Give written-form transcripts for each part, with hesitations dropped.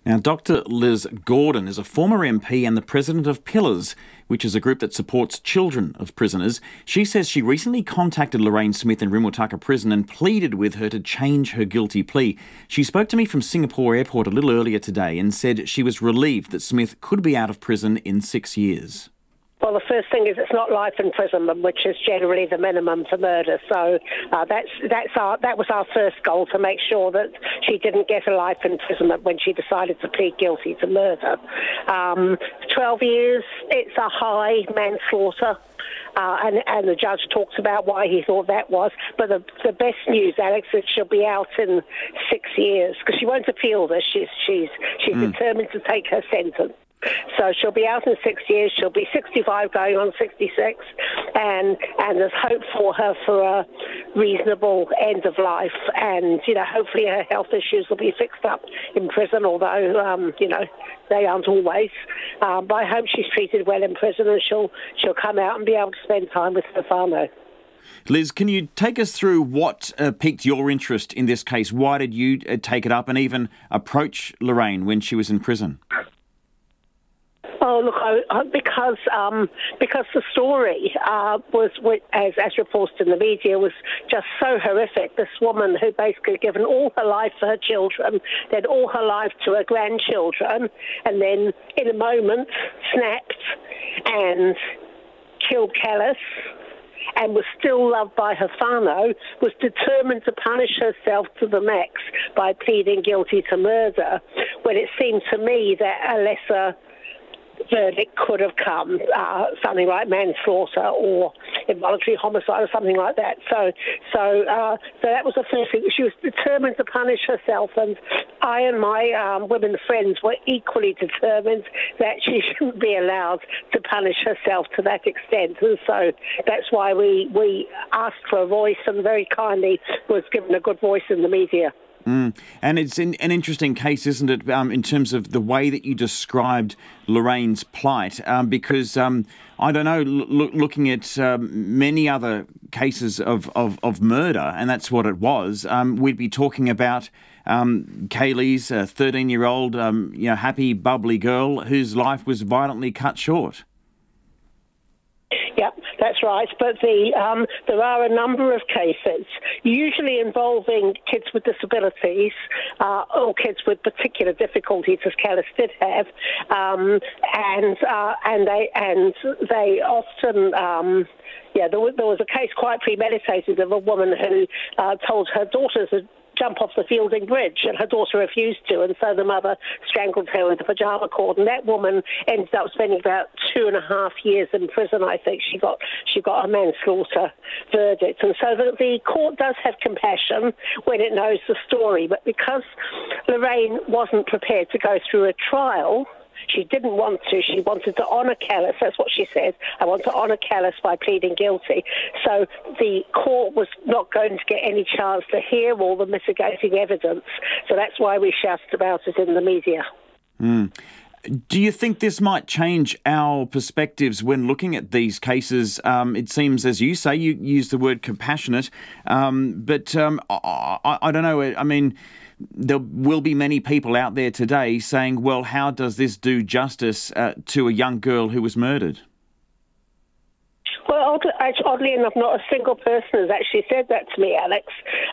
Now, Dr. Liz Gordon is a former MP and the president of Pillars, which is a group that supports children of prisoners. She says she recently contacted Lorraine Smith in Rimutaka Prison and pleaded with her to change her guilty plea. She spoke to me from Singapore Airport a little earlier today and said she was relieved that Smith could be out of prison in 6 years. Well, the first thing is it's not life imprisonment, which is generally the minimum for murder. So that was our first goal, to make sure that she didn't get a life imprisonment when she decided to plead guilty to murder. 12 years, it's a high manslaughter. And the judge talks about why he thought that was. But the best news, Alex, is she'll be out in 6 years, because she won't appeal this. She's determined to take her sentence. So she'll be out in 6 years. She'll be 65 going on 66, and there's hope for her for a reasonable end of life. And, hopefully her health issues will be fixed up in prison, although, they aren't always. But I hope she's treated well in prison and she'll come out and be able to spend time with her whānau. Liz, can you take us through what piqued your interest in this case? Why did you take it up and even approach Lorraine when she was in prison? Oh, look, because the story was, as reported in the media, was just so horrific. This woman who basically given all her life to her children, then all her life to her grandchildren, and then in a moment snapped and killed Callis, and was still loved by her whānau, was determined to punish herself to the max by pleading guilty to murder, when it seemed to me that a lesser verdict could have come, something like manslaughter or involuntary homicide or something like that. So that was the first thing. She was determined to punish herself, and I and my women friends were equally determined that she shouldn't be allowed to punish herself to that extent. And so that's why we asked for a voice, and very kindly was given a good voice in the media. And it's an interesting case, isn't it, in terms of the way that you described Lorraine's plight, because, I don't know, looking at many other cases of murder, and that's what it was, we'd be talking about Kaylee's 13-year-old, happy, bubbly girl whose life was violently cut short. Yep, that's right. But there are a number of cases, usually involving kids with disabilities or kids with particular difficulties, as Callis did have, and they often. There was a case quite premeditated of a woman who told her daughters to jump off the Fielding Bridge, and her daughter refused to, and so the mother strangled her with a pyjama cord, and that woman ended up spending about 2.5 years in prison. I think she got a manslaughter verdict, and so the court does have compassion when it knows the story. But because Lorraine wasn't prepared to go through a trial, she didn't want to. She wanted to honour Callis. That's what she said. I want to honour Callis by pleading guilty. So the court was not going to get any chance to hear all the mitigating evidence. So that's why we shouted about it in the media. Do you think this might change our perspectives when looking at these cases? It seems, as you say, you use the word compassionate, but I don't know. I mean, there will be many people out there today saying, well, how does this do justice to a young girl who was murdered? Well, oddly enough, not a single person has actually said that to me, Alex.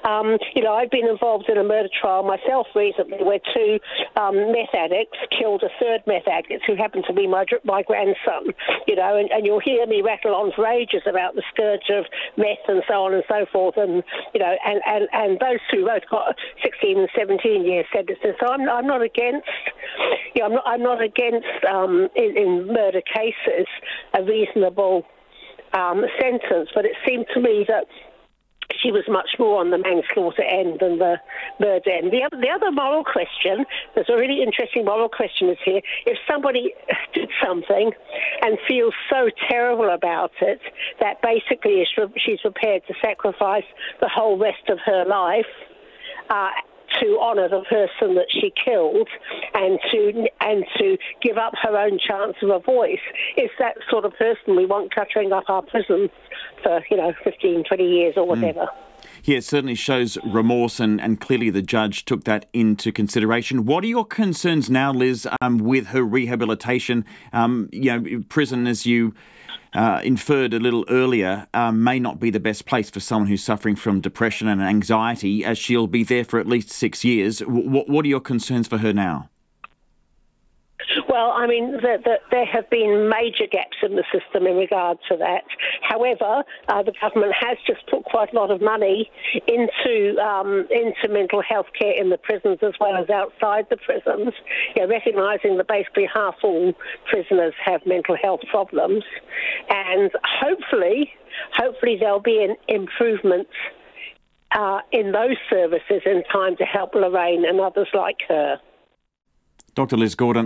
I've been involved in a murder trial myself recently where 2 meth addicts killed a third meth addict who happened to be my grandson, and you'll hear me rattle on for ages about the scourge of meth and so on and so forth, and those 2 both got 16 and 17 years sentences. So I'm not against, I'm not against in murder cases a reasonable sentence, but it seemed to me that she was much more on the manslaughter end than the murder end. The other moral question, there's a really interesting moral question is here. If somebody did something and feels so terrible about it that basically she's prepared to sacrifice the whole rest of her life to honour the person that she killed and to give up her own chance of a voice, is that the sort of person we want cluttering up our prisons for 15, 20 years or whatever. Yeah, it certainly shows remorse, and clearly the judge took that into consideration. What are your concerns now, Liz, with her rehabilitation? Prison, as you inferred a little earlier, may not be the best place for someone who's suffering from depression and anxiety, as she'll be there for at least 6 years. What are your concerns for her now? Well, I mean, there have been major gaps in the system in regard to that. However, the government has just put quite a lot of money into mental health care in the prisons as well as outside the prisons, recognising that basically half all prisoners have mental health problems. And hopefully there'll be an improvement in those services in time to help Lorraine and others like her. Dr. Liz Gordon.